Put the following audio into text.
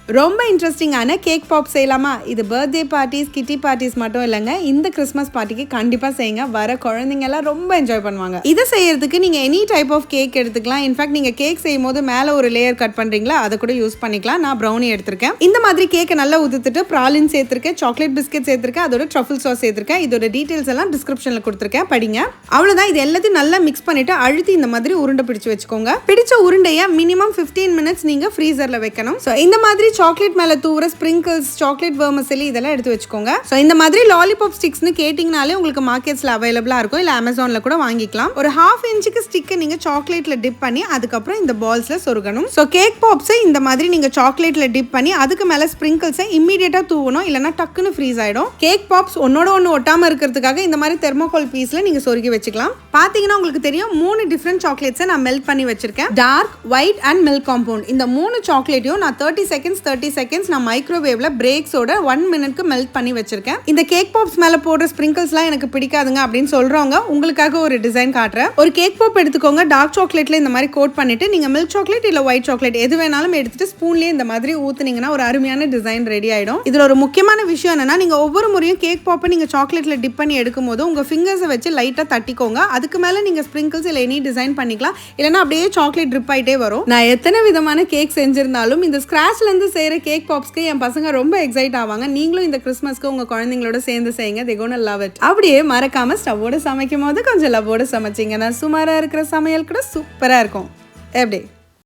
ரொம்ப இன்ட்ரெஸ்டிங்கான cake pop செய்யலாமா? இது பர்த்டே பார்ட்டிஸ், கிட்டி பார்ட்டிஸ் மட்டும் இல்லைங்க, இந்த கிறிஸ்மஸ் பார்ட்டிக்கு கண்டிப்பாக செய்யுங்க. வர குழந்தைங்க எல்லாம் ரொம்ப என்ஜாய் பண்ணுவாங்க. இதை செய்யறதுக்கு நீங்கள் எனி டைப் ஆஃப் கேக் எடுத்துக்கலாம். இன்ஃபேக்ட் நீங்கள் கேக் செய்யும் போது மேலே ஒரு லேயர் கட் பண்ணுறீங்களா, அதை கூட யூஸ் பண்ணிக்கலாம். நான் ப்ரௌனி எடுத்திருக்கேன். இந்த மாதிரி கேக்கை நல்லா ஊற்றிட்டு ப்ராலின் சேர்த்துருக்கேன், சாக்லேட் பிஸ்கெட் சேர்த்துருக்கேன், அதோட ட்ரஃபிள் சாஸ் சேர்த்துருக்கேன். இதோட டீட்டெயில்ஸ் எல்லாம் டிஸ்கிரிப்ஷனில் கொடுத்துருக்கேன், படிங்க. அவ்வளோதான். இது எல்லாத்தையும் நல்லா மிக்ஸ் பண்ணிட்டு அழுத்தி இந்த மாதிரி உருண்டை பிடிச்சு வச்சுக்கோங்க. பிடிச்ச உருண்டையை மினிமம் 15 மினிட்ஸ் நீங்கள் ஃப்ரீசரில் வைக்கணும். ஸோ இந்த மாதிரி சாக்லேட் மேல தூவுற ஸ்ப்ரிங்கிள்ஸ், சாக்லேட் வெர்மிசெலி இதெல்லாம் எடுத்து வச்சுக்கோங்க. ஸோ இந்த மாதிரி லாலிபாப் ஸ்டிக்ஸ்னு கேட்டிங்கனாலே உங்களுக்கு மார்க்கெட்ஸ்ல அவைலபிளா இருக்கும், இல்லை அமேசான்ல கூட வாங்கிக்கலாம். ஒரு 1/2 இன்ச்சுக்கு ஸ்டிக்கை நீங்க சாக்லேட்ல டிப் பண்ணி அதுக்கப்புறம் இந்த பால்ஸ்ல சொருகணும். ஸோ கேக் பாப்ஸை இந்த மாதிரி நீங்க சாக்லேட்ல டிப் பண்ணி அதுக்கு மேல ஸ்ப்ரிங்கிள்ஸை இம்மீடியட்டா தூவணும், இல்லைன்னா டக்குன்னு ஃப்ரீஸ் ஆயிடும். கேக் பாப்ஸ் ஒன்னோட ஒன்று ஒட்டாம இருக்கிறதுக்காக இந்த மாதிரி தெர்மோகால் பீஸ்ல நீங்க சொருகி வச்சுக்கலாம். பாத்தீங்கன்னா உங்களுக்கு தெரியும், 3 டிஃப்ரெண்ட் சாக்லேட்ஸை நான் மெல்ட் பண்ணி வச்சிருக்கேன். Dark, white and milk compound. இந்த 3 சாக்லேட்டையும் நான் 30 செகண்ட்ஸ் நான் மைக்ரோவேவ்ல பிரேக்ஸோட 1 மினிட்க்கு மெல்ட் பண்ணி வச்சிருக்கேன். இந்த கேக் பாப்ஸ் மேல போடுற ஸ்ப்ரிங்கிள்ஸ்லாம் எனக்கு பிடிக்காதுங்க அப்படின்னு சொல்றவங்க உங்களுக்காக ஒரு டிசைன் காட்டுறேன். ஒரு கேக் பாப் எடுத்துக்கோங்க, டார்க் சாக்லேட்ல இந்த மாதிரி கோட் பண்ணிட்டு நீங்க மில்க் சாக்லேட் இல்ல ஒயிட் சாக்லேட் எது வேணாலும் எடுத்துட்டு ஸ்பூன்லயே இந்த மாதிரி ஊத்துனீங்கன்னா ஒரு அருமையான டிசைன் ரெடி ஆயிடும். இதுல ஒரு முக்கியமான விஷயம் என்னன்னா, நீங்க ஒவ்வொரு முறையும் கேக் பாப்பை நீங்க சாக்லேட்ல டிப் பண்ணி எடுக்கும் போது உங்க ஃபிங்கர்ஸை வச்சு லைட்டா தட்டிக்கோங்க. அதுக்கு மேல நீங்க ஸ்ப்ரிங்கிள்ஸ் இல்ல எனி டிசைன் பண்ணிக்கலாம், இல்லைன்னா அப்படியே சாக்லேட் ட்ரிப் ஆயிட்டே வரும். நான் எத்தனை விதமான கேக் செஞ்சிருந்தாலும் இந்த ஸ்கிராச்ல இருந்து செய்யற கேக் பாப்ஸ்க்கு என் பசங்க ரொம்ப எக்ஸைட் ஆவாங்க. நீங்களும் இந்த கிறிஸ்மஸ்க்கு உங்க குழந்தைங்களோட சேர்ந்து செய்யுங்க. they gonna love it. அப்படியே மறக்காம ஸ்டவ்வோட சமைக்கும் போது கொஞ்சம் லவ்வோட சமைச்சிங்கன்னா சுமாரா இருக்கிற சமையல் கூட சூப்பரா இருக்கும். எப்படி?